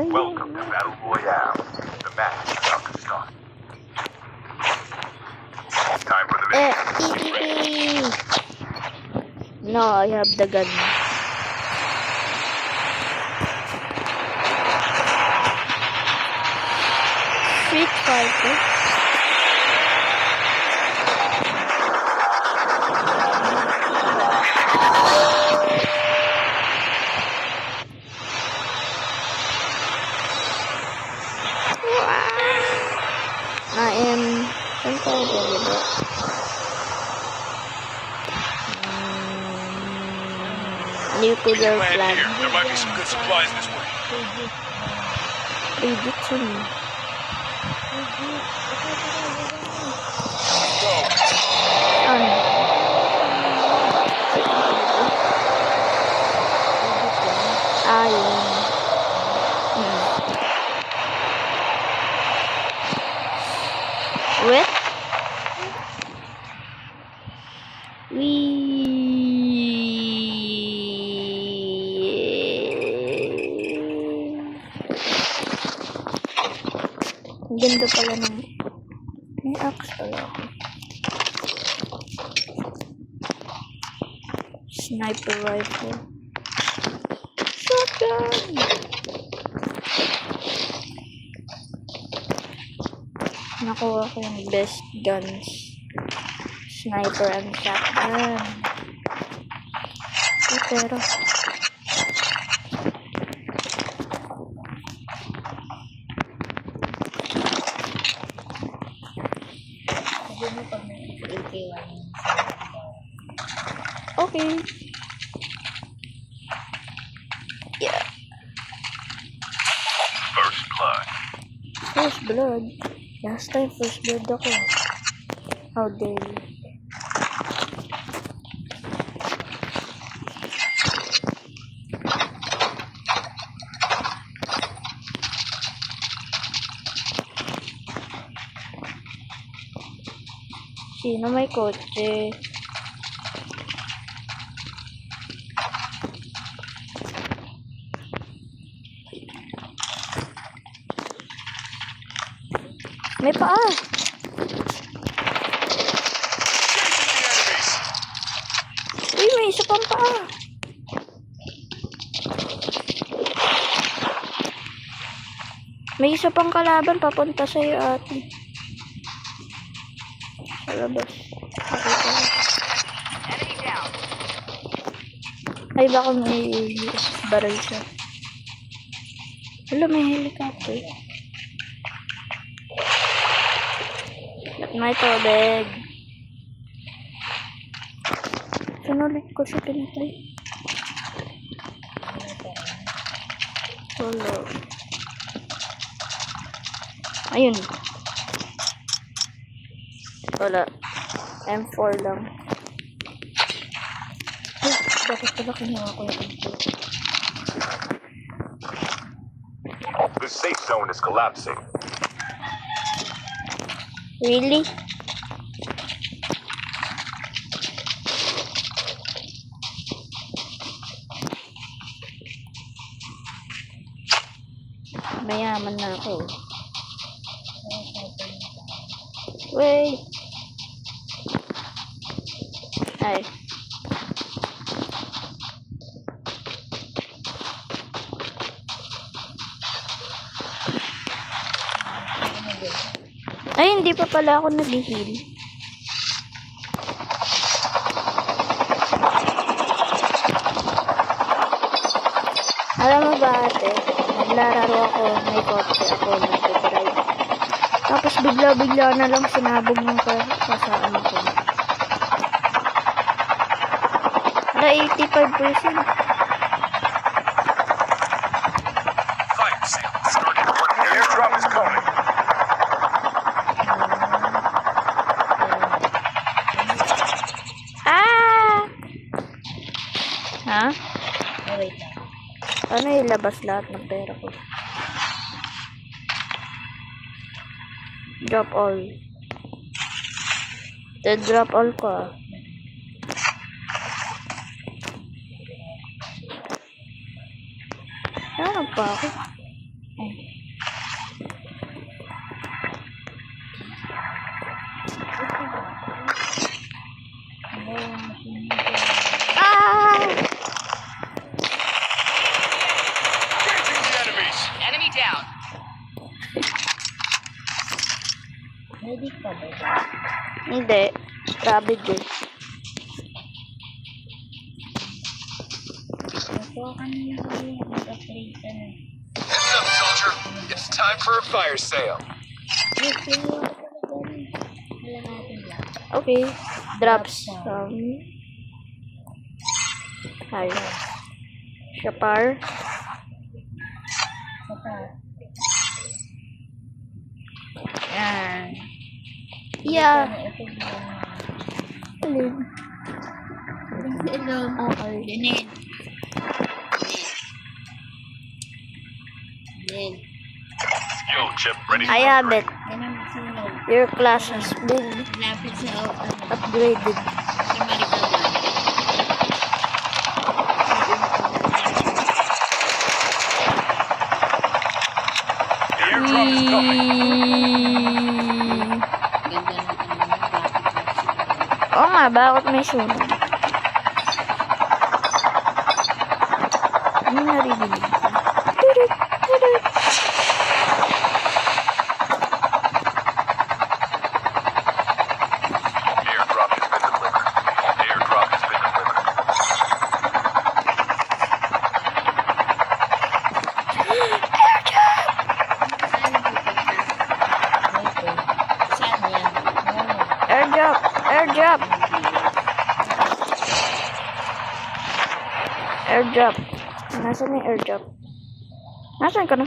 Welcome to Battle Royale. The match is about to start. Time for the mission. No, I have the gun. Street Fighter. I am nuclear plant. There might be some good supplies this way. Wait. Ganda pala ng may axe pala ako. Sniper rifle. Shotgun! Nakuha ko yung best guns. Sniper and shotgun. Pero okay. Yeah. First blood. First blood. Last time first blood ako. How dare you? Sino may kotse? May paa! Uy, may isa pang paa! May isa pang kalaban papunta sa'yo, ate. Sa labas. Ay, baka may barrel siya. Wala, may helicopter. May tubig. Sinulit ko siya, pinatay. Wala. Ayun. Wala. M4 lang. Ay, bakit pala kinuha ko yung M4? The safe zone is collapsing. Really? Mayaman na ako. Wait. Ay. Ay, hindi pa pala ako nag-heal. Alam mo ba, ate? Naglalaro ako, may kotse ako, nag-drive. Tapos bigla-bigla na lang sinabog ng kasama ko. Na 85%. Fire sale started. The airdrop is coming. Ha? Ano ilabas lahat ng pera ko? Drop all. Drop all ko ah. Saan pa ako? Ay. Ah! Engaging the enemies. Enemy down. Hindi. Grabe din. Heads up, soldier. It's time for a fire sale. Okay. Drops. Hi. Shapar. Yan. Yeah. Alin? Okay. Dinig. Yo, Chip, ready for I have it. Ganun sunog. Your class has been Lapit sa upgraded. sa Marikina. The airdrop is coming. Ganda ng bakit. Oo nga, bakit may sunog? Ano naririnig ko? Turit, turit. Airdrop has been delivered. Airdrop has been delivered. Saan yan? Airdrop! Airdrop! Airdrop. Nasaan yung airdrop? Nasaan ka na?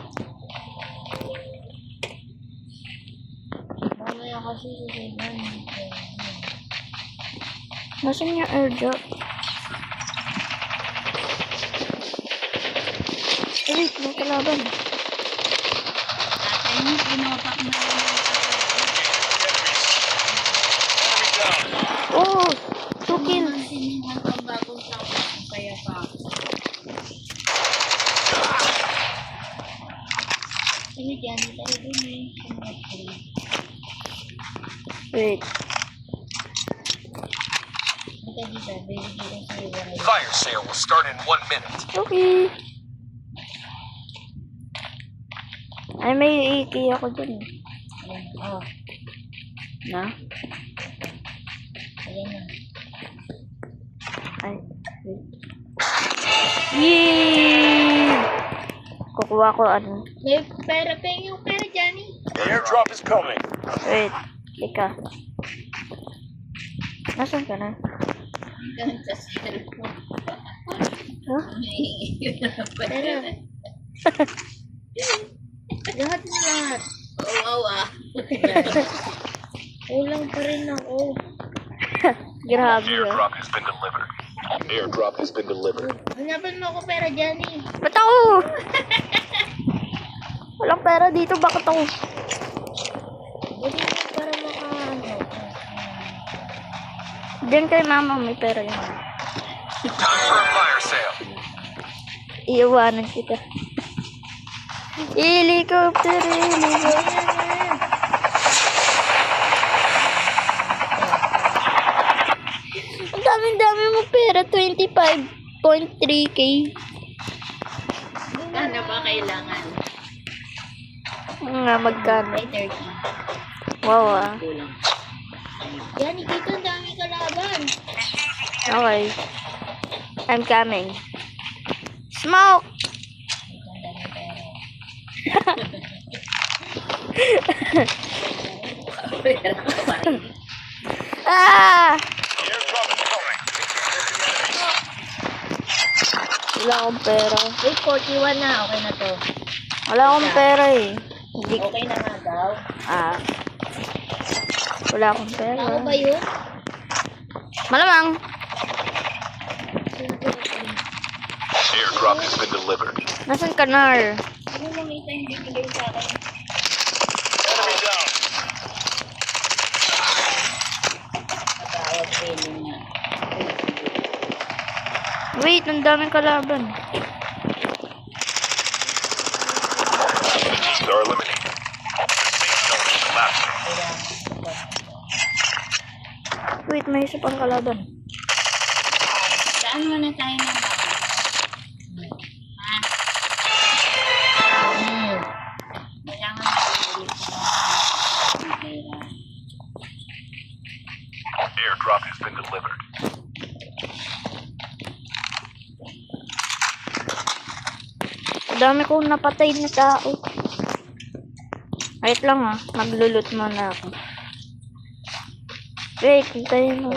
Mamaya kasi susunod. Nasaan yung airdrop? Eh, wait, may kalaban. Tatay mo, pinopak na lang. Enemy down. Oh! 2 kills! Sinihan pang bagong taon. Kaya pa. Sige, dyan. Tayo dun eh. Wait. Ito dito. Bibigyan sa'yo. Fire sale will start in 1 minute. Okay. Ay, may iki ako dun. Oh. Na? Ayan na. Ay, wait. Yay! Kukuha ko ano. May pera pa yung pera, Johnny. The airdrop is coming. Wait, ika. Nasaan ka na? Hanggang sa cellphone. Huh? Pera. Lahat na lahat. Oo, Kulang pa rin ako. Grabe ah. Airdrop has been delivered. Airdrop has been delivered. Hanapan mo ako pera, Johnny. Ba't ako? Walang pera dito, bakit ako? Buti mo para makaano. Diyan kay mama, may pera yun. Time for a fire sale. Iiwanan kita. Helicopter, helicopter. Ang dami-dami mo pera, 25.3k. Ano ba kailangan? Nga, magkano? May 30. Wow ah. Kulang. Johnny, dito ang dami kalaban. Okay. I'm coming. Smoke! Ah! The airdrop is coming. Wala akong pera. Wait, 41 na. Okay na to. Wala akong pera eh. Hindi. Okay na nga daw. Ah. Wala akong pera. Ako ba yun? Malamang. Airdrop has been delivered. Nasaan ka, Nar? Ano nakita yung bibigay sa akin? Enemy down. Wait, ang daming kalaban. Teams are eliminated. The safe zone is collapsing. Wait, may isa pang kalaban. Saan muna tayo ng bago? Kailangan natin Airdrop has been delivered. Ang dami kong napatay na tao. Wait lang ah, maglulot muna ako. Wait, hintayin mo.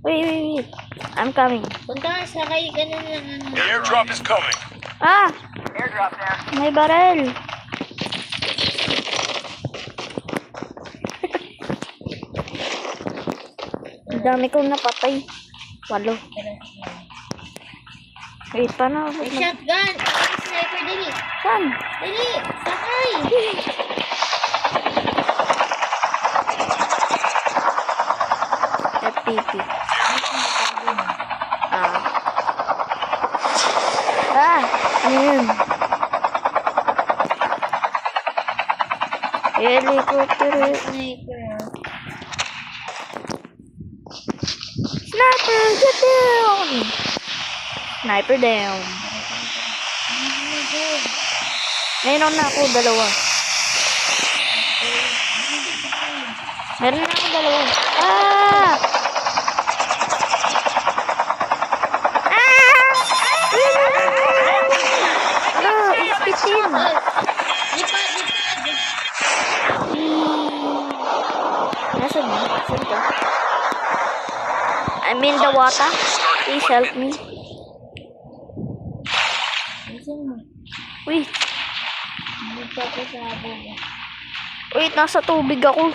Wait. I'm coming. Punta, sakay ka na lang. The airdrop is coming. Ah! May barel. Ang dami kong napatay. 8. Wait, paano ako? May shotgun! May sniper, dali! Saan? Dali! Sakay! FPP. Ano yun? Helicopter. Sniper. Sniper, get down! Sniper down. Meron na ako 2. Meron na ako 2. Ah! Nasaan na? Saan ka? I'm in the water. Please help me. Wait. Wait, nasa tubig ako.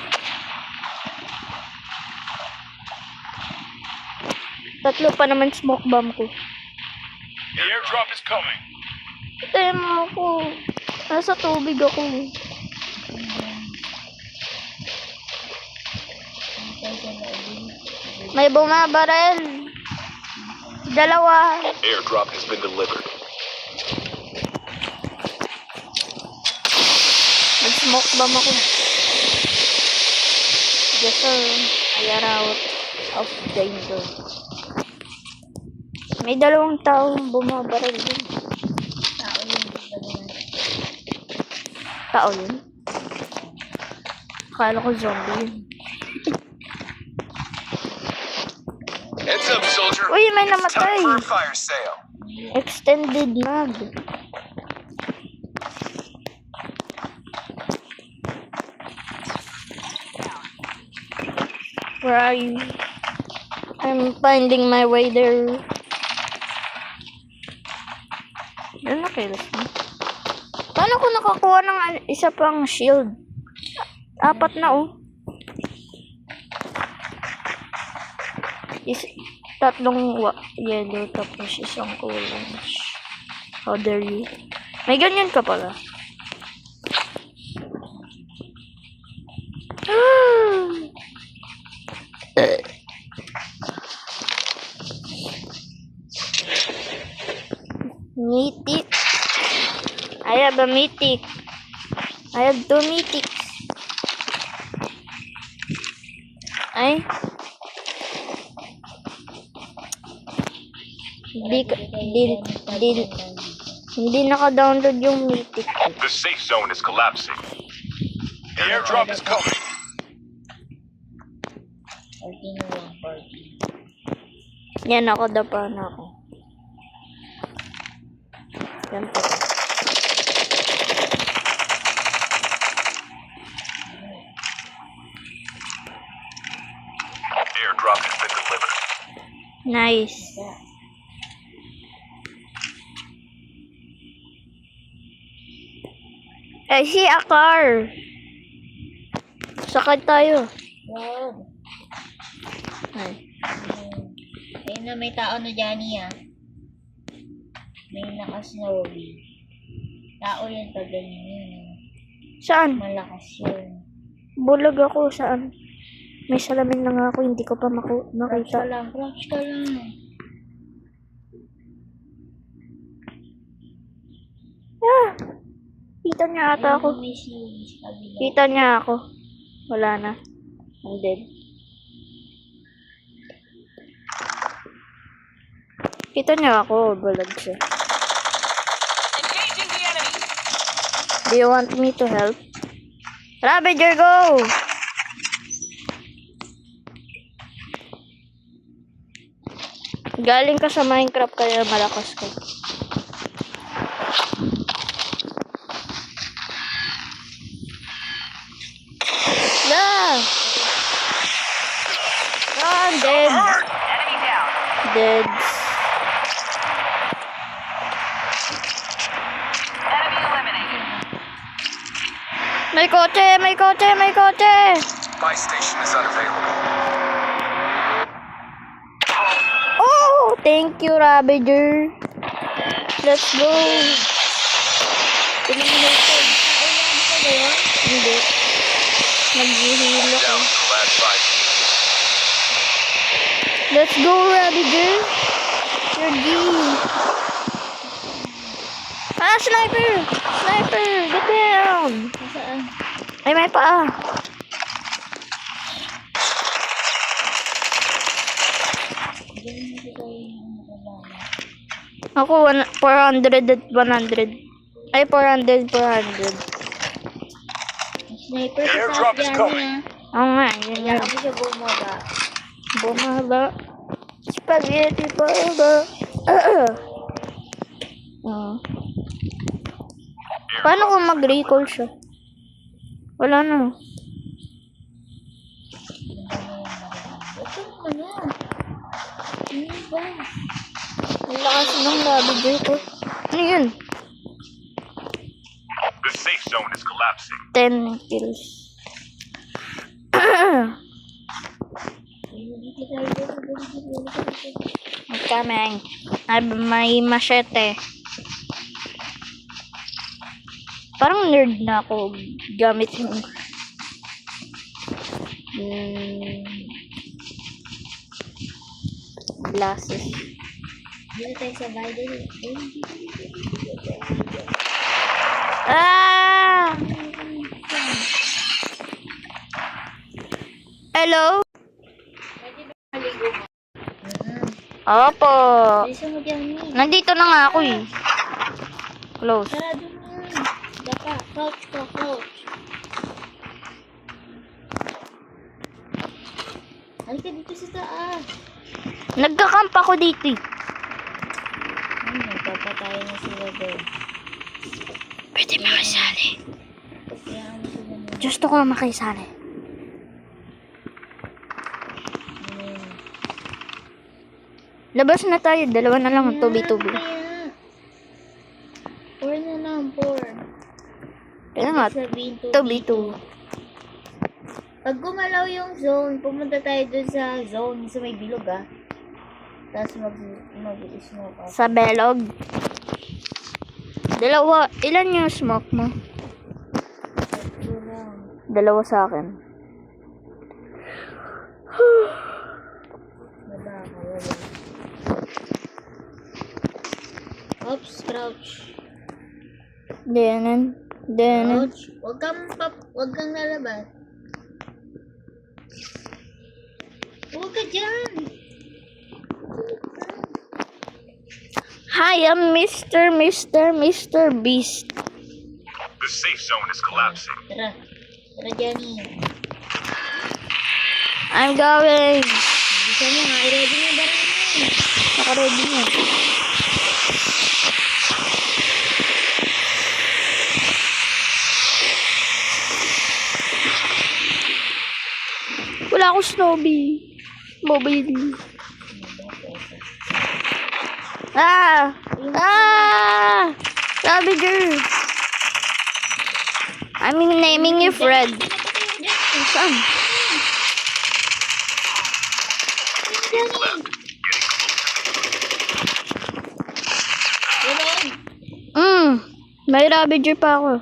3 pa naman smoke bomb ko. The airdrop is coming. Tayo mo ako. Nasa tubig ako. May bumabarel. 2. Airdrop has been delivered. Nag-smoke bomb ako. Yes sir. I are out of danger. May 2 taong bumabarel din. Tao yun? Akala ko zombie yun. Heads up, soldier. Uy, may Time namatay. for a fire sale. Extended mag. Where are you? I'm finding my way there. Ano na kills mo? Paano ko nakakuha ng isa pang shield? 4 na oh. 3 yellow tapos 1 orange. How dare you? May ganyan ka pala. Mythic. I have a mythic. I have 2 mythics. Ay. Hindi naka-download yung mythic. The safe zone is collapsing. The airdrop is coming. Yan, nakadapa na ako. Yan po. Airdrop has been delivered. Nice. I see a car. Sakay tayo. Wow. Ay. Ayun na, may tao na dyan ah. May naka-snowy. Tao yan pag ganyan. Saan? Malakas yun. Bulag ako. Saan? May salamin lang ako. Hindi ko pa makita. Crouch ka lang. Kita niya ata ako. May snowy sa kabila. Kita niya ako. Wala na. I'm dead. Kita niya ako. Bulag siya. Engaging the enemy. Do you want me to help? Ravager, go! Galing ka sa Minecraft kaya malakas ka. Na! Ah, dead. Enemy down. Dead. Enemy eliminated. May kotse! May kotse! May kotse! My station is unavailable. Oh! Thank you, Ravager. Let's go. Eliminated. Hindi. Nag-heal ako. Down to the last 5 teams. Let's go, Ravager. You're G. Ah, sniper! Sniper! Get down! Nasaan? Ay, may paa. Ganun na ba tayo yung nakabala? Ako, 400 at 100. Ay, 400, 400. Sniper ka Airdrop sa is Johnny coming. Oo nga, yun Kaya nga. ako siya bumaba. Bumaba. Spaghetti baba. Paano kung mag-recall siya? Wala na. Ito ano? Ano ba? Ang lakas ng Ravager ko. Ano yun? The safe zone is collapsing. 10 kills. I'm coming. Ay, may machete. Parang nerd na ako gamit yung glasses. Dito tayo sa Biden. Ah! Hello? Opo. Bisa mo Johnny. Nandito na nga ako eh. Close. Sarado mo. Daka. Couch ko. Couch. Halika dito sa taas. Nagkakamp ako dito eh. Nagpapatayo na sila doon. Pwede makisali. Kaya ano sila na. Gusto ko makisali. Labas na tayo. Dalawa na lang. 2v2. Kaya. 4 na lang. 4. Kaya nga. Sabihin 2v2. Pag gumalaw yung zone, pumunta tayo dun sa zone sa may bilog ah. Tapos mag-smoke up. Sa belog. Dalawa. Ilan yung smoke mo? Dalawa sa akin. Wala. Oops, crouch. Denan. Crouch. Huwag kang lalabas. Huwag ka dyan. Hi, I'm Mr. Beast. The safe zone is collapsing. Tara. Tara, Johnny. I'm going. Bisa mo nga, i-ready mo ba rin mo? Naka-ready na. Wala akong snowbie. Mobile. Ah! Ah! Ravager! I'm naming you Fred. Saan? May Ravager pa ako.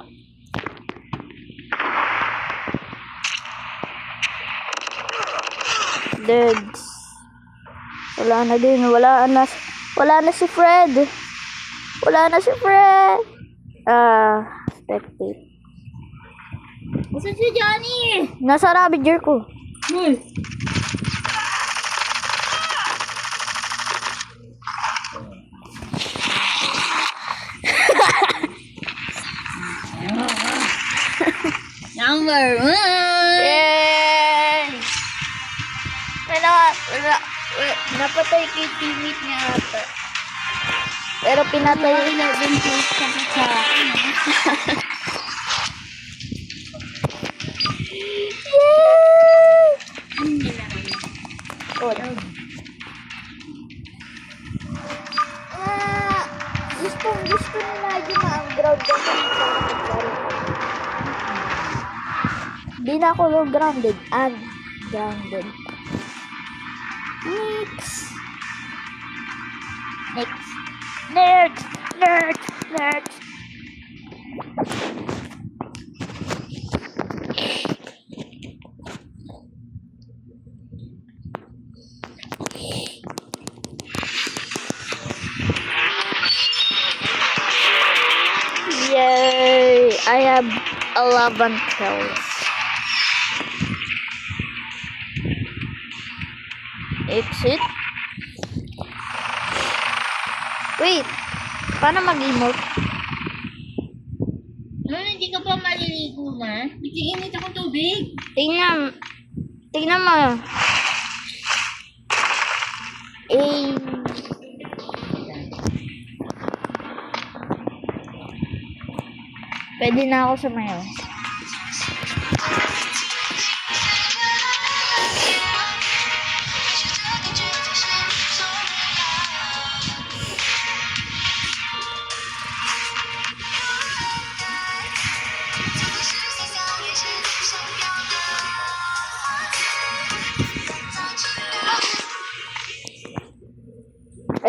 Dead. Wala na din. Wala na si Fred. Wala na si Fred. spectate. Gusto si Johnny! Nasa Ravager ko. Uy! Number 1! Yay! Napatay ko yung teammate niya ata. Pero pinatay Ay, 11 kills ka pa sa akin. Oh. Gusto nila yung ang ground kasi di na ako grounded. Ungrounded. Next. Next. Yay! I have 11 kills. Exit. Wait. Paano mag-emote? Ano, hindi ka pa maliligo na? Nag-iinit akong tubig. Tingnan mo. Pwede na ako sumayaw.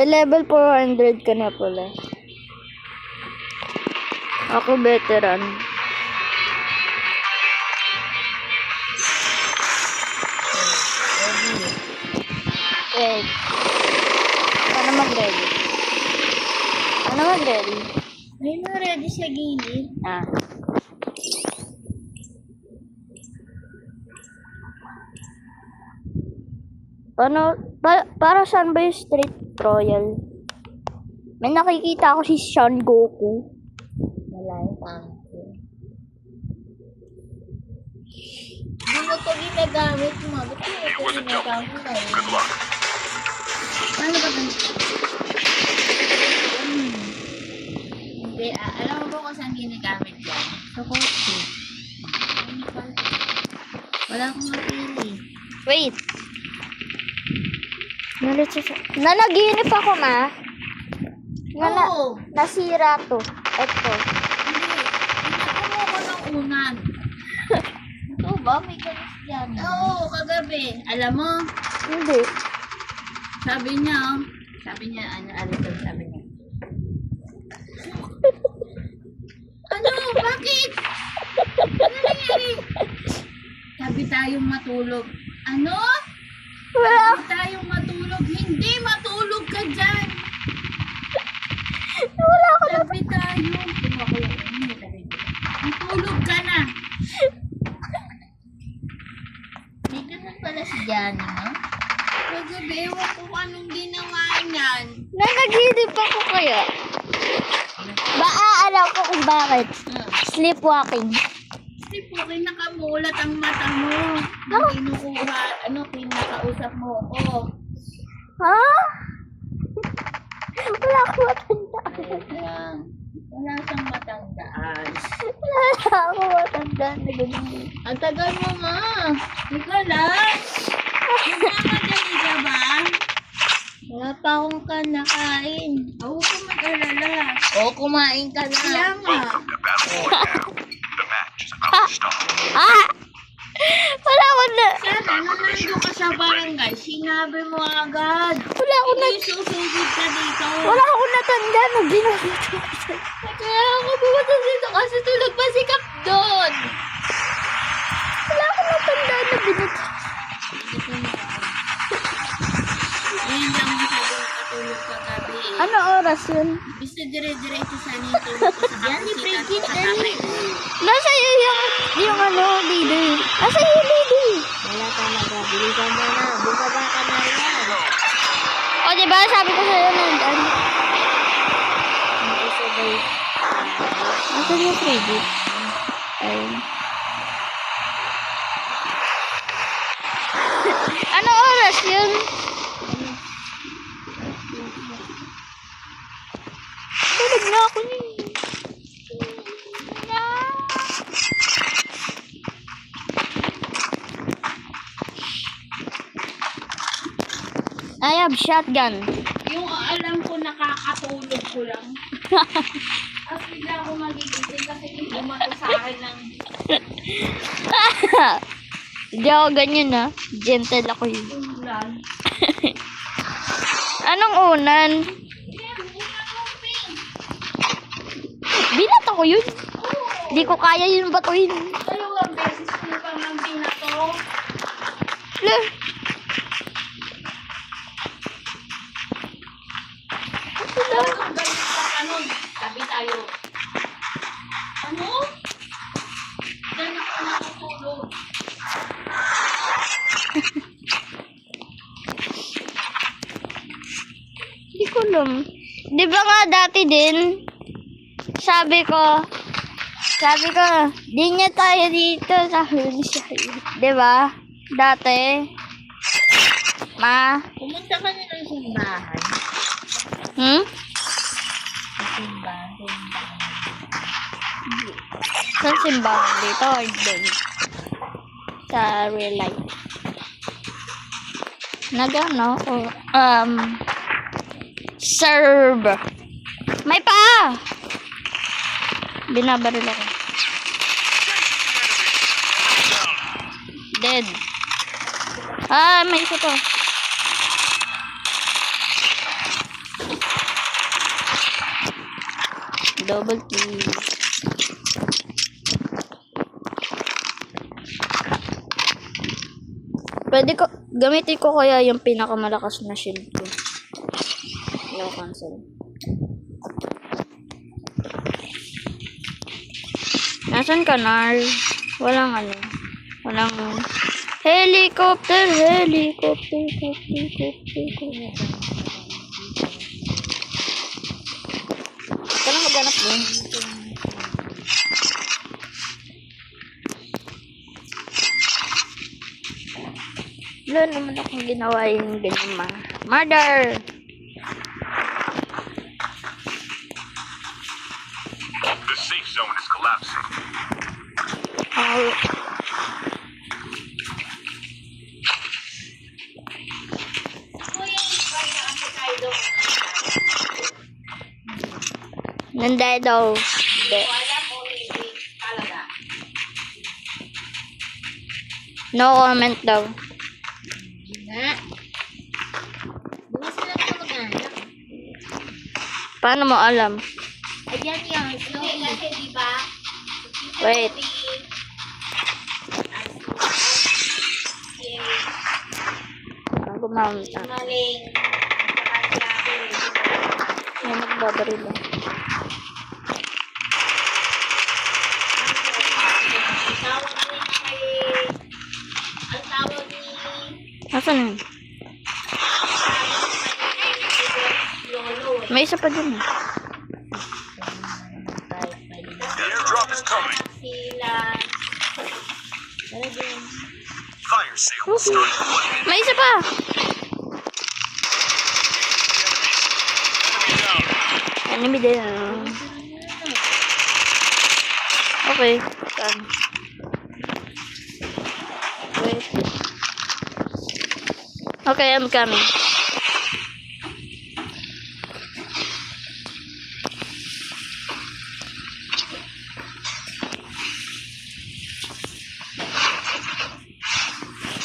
Level 400 ka na pala. Ako veteran. Wait. Paano mag-ready? May mga ready sa gilid. Para saan ba yung Street Royal? May nakikita ako si Son Goku. Wala yung tanko. Hindi mo ito ginagamit mo. Ba't mo ito ginagamit mo? Good luck. Ano ba ito? Hindi, alam mo ba kung saan ginagamit yan? Sa kotse. Wala akong mapili. Wait. Nanaginip ako, ma. Oo. Nasira to. Ito. Hindi. Pinako mo ko ng unan. Ito ba? May galis dyan. Oo, kagabi. Alam mo, Hindi. sabi niya, sabi niya. Ano? Bakit? Ano nangyari? Sabi tayong matulog. Ano? Wala. Sabi tayong matulog. Hindi, matulog ka dyan. Wala ako. Sabi tayo. Matulog ka na. May ganun pala si Johnny, no? Kagabi, ewan ko kung anong ginawa niyan. Nanaginip ako kaya. Alam ko kung bakit. Sleepwalking. Kasi po nakamulat ang mata mo. Kinukuha, kinakausap mo ako. Ha? Wala akong matandaan. Wala siyang matandaan. Wala akong matandaan na ganun. Ang tagal mo, ma. Ikaw lang. Nagmamadali ka ba? Wala pa akong kanakain. Huwag ka mag-alala. O, kumain ka na. Kaya nga. The match is about to start. Wala ako na. Sana, nung nandun ka sa barangay, sinabi mo agad. Wala ako na. Hindi susugod ka dito. Wala ako natandaan na ginagawa. Kaya ako pumunta dito kasi tulog pa si Kap doon. Wala ako natandaan na binata. Ayun lang mo sabi nakatulog ka gabi eh. Ano oras yun? Gusto dire-diretso sana yung tulog ko sa yan, i-break it, dali. Nasa iyo yung ano, lady. Nasa iyo, lady. Wala talaga, bilisan mo na. Bumaba ka na rin yan. O, diba? Sabi ko sa'yo nandun. Hindi sabay. Nasaan yung freebie? Ayun. Ano oras yun? Tulog na ako niya. I have shotgun. Yung alam ko nakakatulog ko lang. Tapos bigla ako magigising kasi yung bumato sa akin ng Hindi ako ganyan ha. Gentle ako yun. ulan. Anong unan? Yan, ulan ng pink. Binat ako yun. Hindi ko kaya yun batuin. Dalawang beses ko pa ng binato. Le. Ang galit sa ano, tabi tayo. Ano? Diyan ako nakatulog. Hindi ko alam. Di ba nga dati din, sabi ko, di niya tayo dito, sabi ni siya. Di ba? Dati. Ma? Pumunta ka na ng simbahan. Hmm? Simbahan. Saan simbahan? Dito or doon? Sa real life. Nagano? Serve. May pa! Binabaril ako. Dead. Ah, may isa to. Double kill. Pwede ko, gamitin ko kaya yung pinakamalakas na shield ko. No cancel. Nasaan ka, Nar? Walang ano. Walang helicopter. Ito lang maghanap din. Wala naman akong ginawa yung ganyan murder! The safe zone is collapsing. Oh. Kuya, iba na kasi tayo doon. Nanday daw. Hindi. Wala ko hindi talaga. No comment daw. Nga. Doon sila mag-anak. Paano mo alam? Ayan yun. Hindi kasi diba? Wait. Ang gumamta. Maling. Yan, nagbabaril lang. Ang tawag ni Nasaan yun? Lolo. May isa pa dun. The airdrop is coming. Sila. Talagang. Fire sale will start in 1 minute. May isa pa! Enemy Enemy down. din. Okay. Saan? Wait. Okay, I'm coming.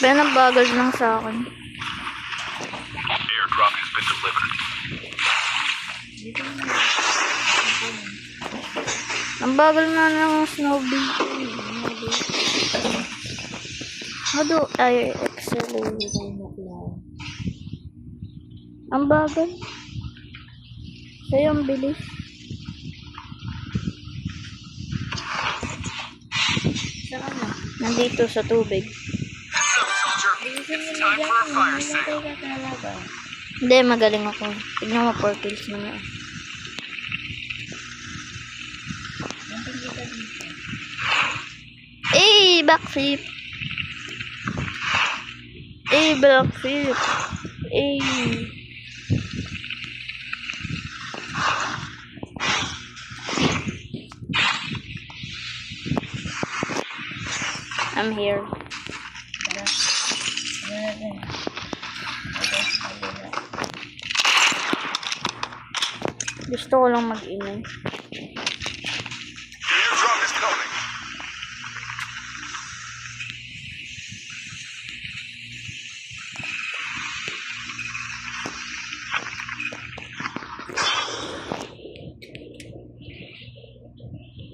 Ben, ang bagal lang sa akin. Airdrop has been delivered. Ang bagal na ng snowbee. How do I accelerate? Ang bagal. Sa'yo ang bilis. Saka na. Nandito sa tubig. Heads up, soldier. Bilisan mo It's na time dyan. for a fire Mamatay sale. ka talaga. Hindi, magaling ako. Tignan mo, 4 kills na nga. Nandun kita dito. Backflip. Backflip. I'm here. Tara. Tara natin. Gusto ko lang mag-inom. The airdrop is coming.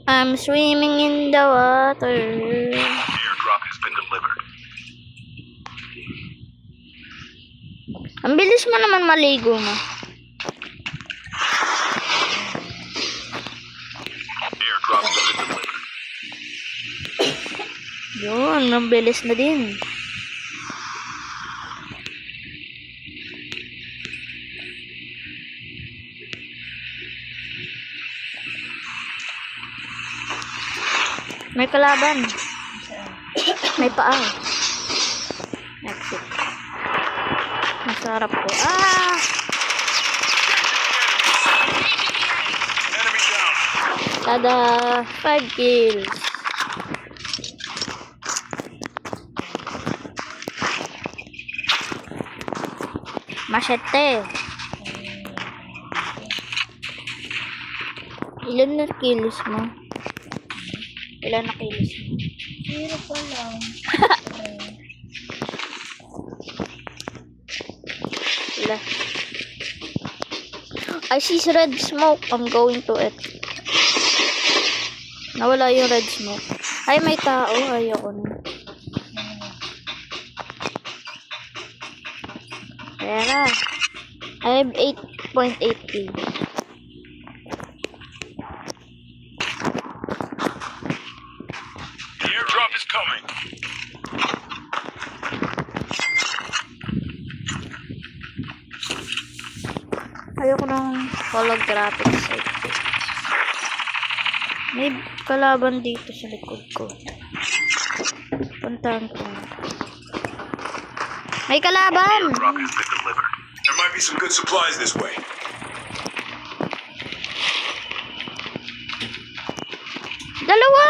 I'm swimming in the water. The airdrop has been delivered. Ang bilis mo naman maligo mo. Airdrop has been delivered. Yun, ang bilis na din. May kalaban. May paa. Exit. Masarap ko. Enemy down. Tada! 5 kills. Machete. Ilan na kills mo? Ilan na kills mo? Zero pa lang. Wala. I see red smoke. I'm going to it. Nawala yung red smoke. Ay, may tao. Ayoko na. Kaya na. I have 8.8 kills. The airdrop is coming. Ayoko ng holographic sight. May kalaban dito sa likod ko. Puntahan ko. May kalaban! Airdrop has been delivered. There might be some good supplies this way. Dalawa!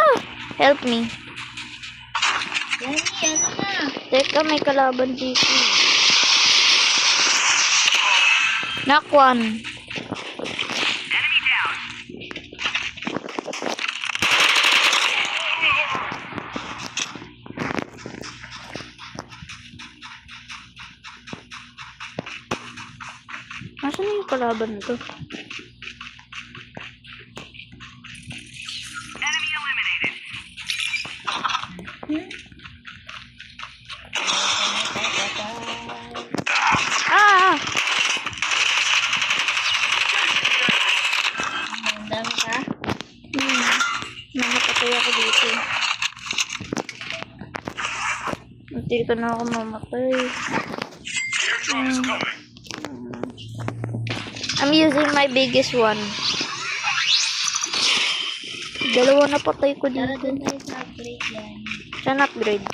Help me. Yanni, ano na? Teka, may kalaban dito. Knock one. Nasaan na yung kalaban na to? Ah! Ang dami ka? Mamatay ako dito. Hindi ka na ako mamatay. The airdrop is coming. I'm using my biggest one. Dalawa na patay ko Tara dito. dun tayo sa upgrade yan. Saan upgrade?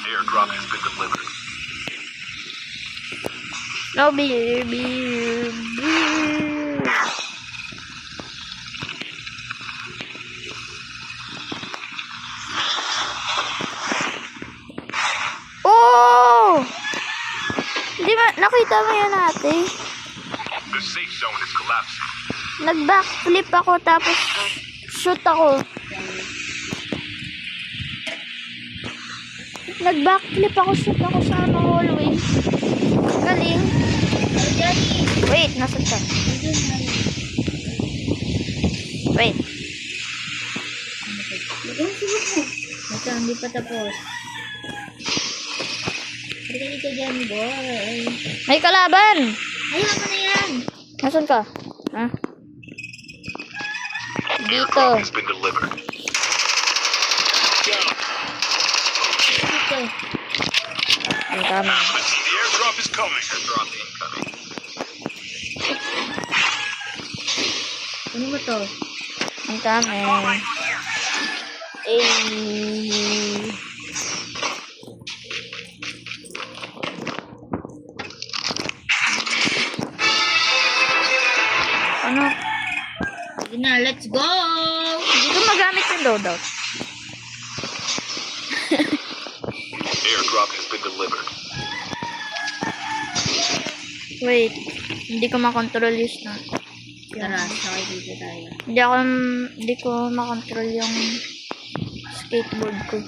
Airdrop has been delivered. No, beer. Oh! Hindi ba, nakita mo yan ate? The safe zone is collapsing. Nag-backflip ako tapos shoot ako. Nag-backflip ako, shoot ako sa hallway. Galing. Yanni! Wait, nasa ka? Nandun na yun. Wait. Ito, hindi pa tapos. Halika dito dyan, boy. May kalaban! Ayaw mo na yan! Nasaan ka? Ha? Dito. Airdrop has been delivered. Dito. Ang tama. The airdrop is coming. Airdrop incoming. Ano ba to? Ang tama. Eh. Ano? Sige na, let's go! Hindi ko magamit yung loadout. Airdrop has been delivered. Wait. Hindi ko makontrol yung na. Tara, sakay dito tayo. Hindi ko makontrol yung skateboard ko.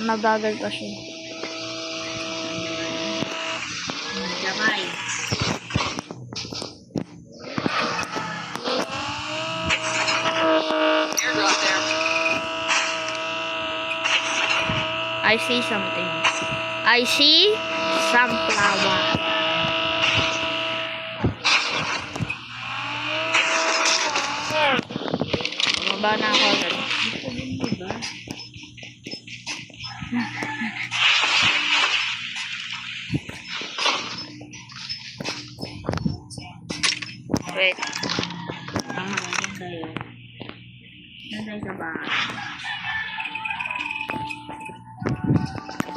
Mabagal pa siya. Sakay. Airdrop there. I see something. I see some flower. Bumaba na ako agad. Ito din, diba? Wait. Tama, nandiyan tayo. Nandiyan sa bahay.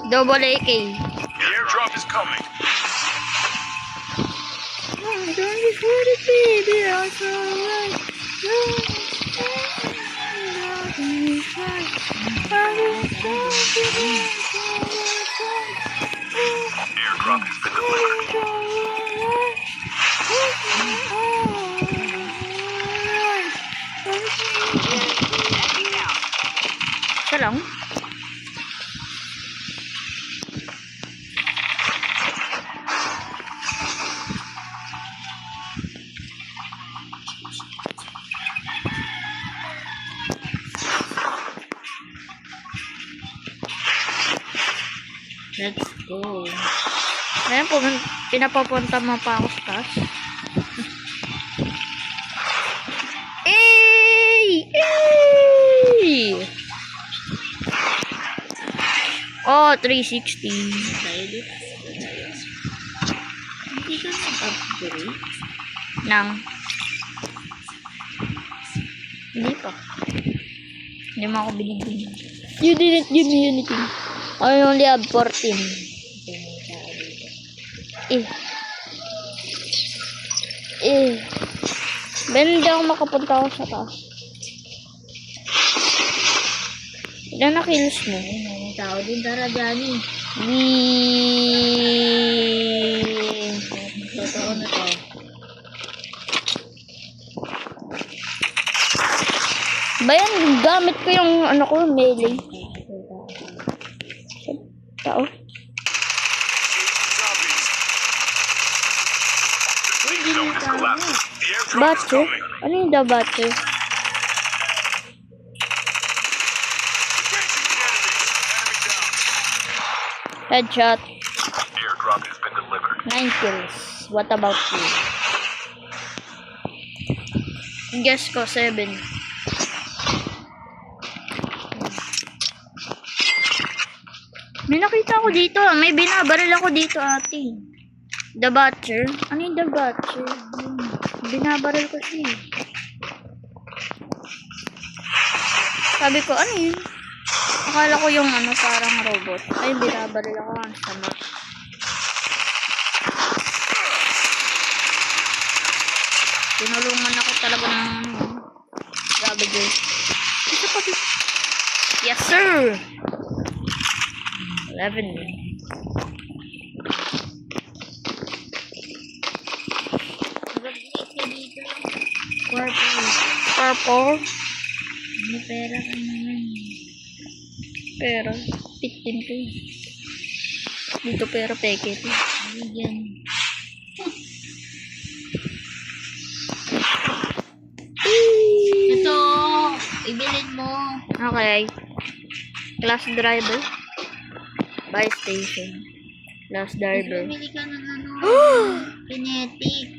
Double AK. The airdrop is coming. Don't be for the baby, I'm so right. Airdrop has been delivered. Isa lang? Let's go. Ngayon po, pinapapunta mo pa ako sa taas. Ey! Ey! Oh, 360. Tayo dito. Hindi ka nag-upgrade? Nang. Hindi pa. Hindi mo ako binibigyan. You didn't give me anything. I only have 14. Eh. Ben, hindi ako makapunta ako sa taas. Ilan na kills mo? May tao din, tara dyan eh. Totoo na to. Bayan, gamit ko yung ano ko, melee. Tao. The zone is collapsing. The airdrop is Batcher? coming. Ano yung the batcher? Engaging the enemy. Enemy down. Headshot. Airdrop has been delivered. 9 kills. What about you? Guess ko 7. May nakita ako dito. May binabaril ako dito, ate. The Butcher. Ano yung The Butcher? Binabaril ko siya. Sabi ko, ano yun? Akala ko yung ano, parang robot. Ay, binabaril ako. Ang sama. Tinulungan ako talaga ng ano. Grabe, guys. Ito pa dito. Yes, sir! 11. Nag-upgrade ka dito. Purple. Purple. May pera ka naman. Pero, 15 to eh. Dito pero peke to. Bigyan. Ito, ibilin mo. Okay. Class driver. Buy station. Class driver. Bumili ka ng ano, kinetic.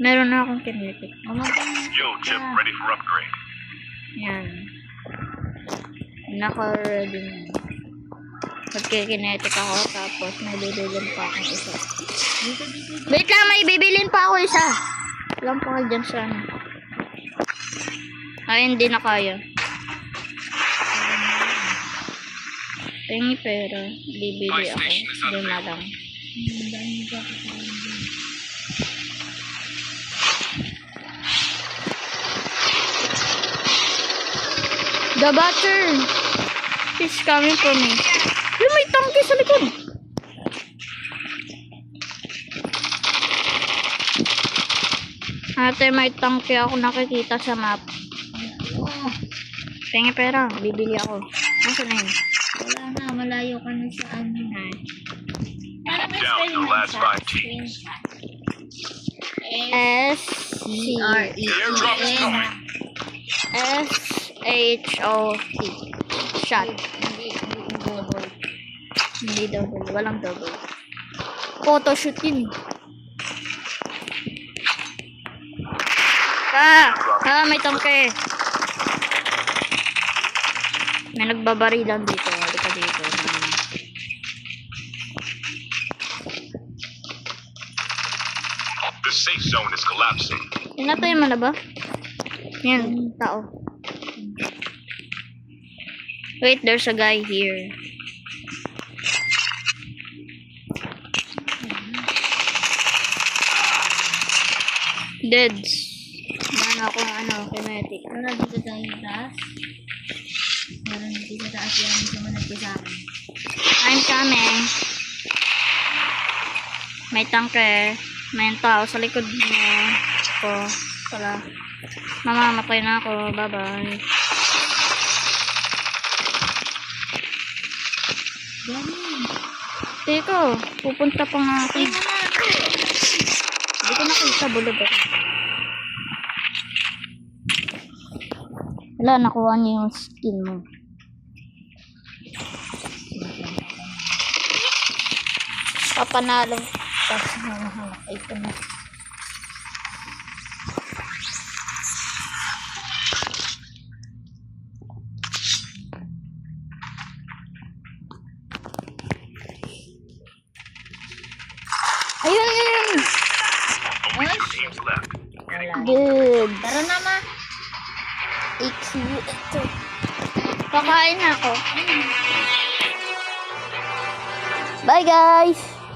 Meron na akong kinetic. Yo, chip ready for upgrade. Yan. Naka-ready na. Magkikinetic ako, tapos may bibilin pa akong isa. Wait lang, may bibilin pa ako isa. Lang pa kayo dyan sa ano. Ay, hindi na kaya. Tingi pera. Bibili ako. Hindi na lang. The Butcher is coming for me. Yung may tangke sa likod. Ate, may tangke ako nakikita sa map. Tingi pera. Bibili ako. Nasaan na yun? Wala na, malayo ka na sa ano. Ay. Parang may Down to the spelling last sa 5 teams. S-C-E-N The airdrop is coming. S-H-O-T. Shot. Hindi double. Hindi double. Walang double. Photoshoot yun. May tangke. May nagbabarilan dito. Halika dito. The safe zone is collapsing. Pinatay mo na ba? Yan, tao. Wait, there's a guy here. Deads. Meron akong kinetic. Wala dito tayo sa taas. Meron dito sa taas yan. Sumunod ko sa akin. I'm coming. May tangke. May tao sa likod niya. Ako. Pala. Mamamatay na ako. Bye-bye. Dami. Teko, pupunta pa nga ako. Tingnan na ako. Hindi ko nakita. Bulog ako. Wala, nakuha niya yung skin mo. Papanalo. Tapos nangahangak. Ito na. Ayun, ayun. Only 2 teams left. Wala. Good. Tara na ma. Ito. Kakain na ako. Bye guys!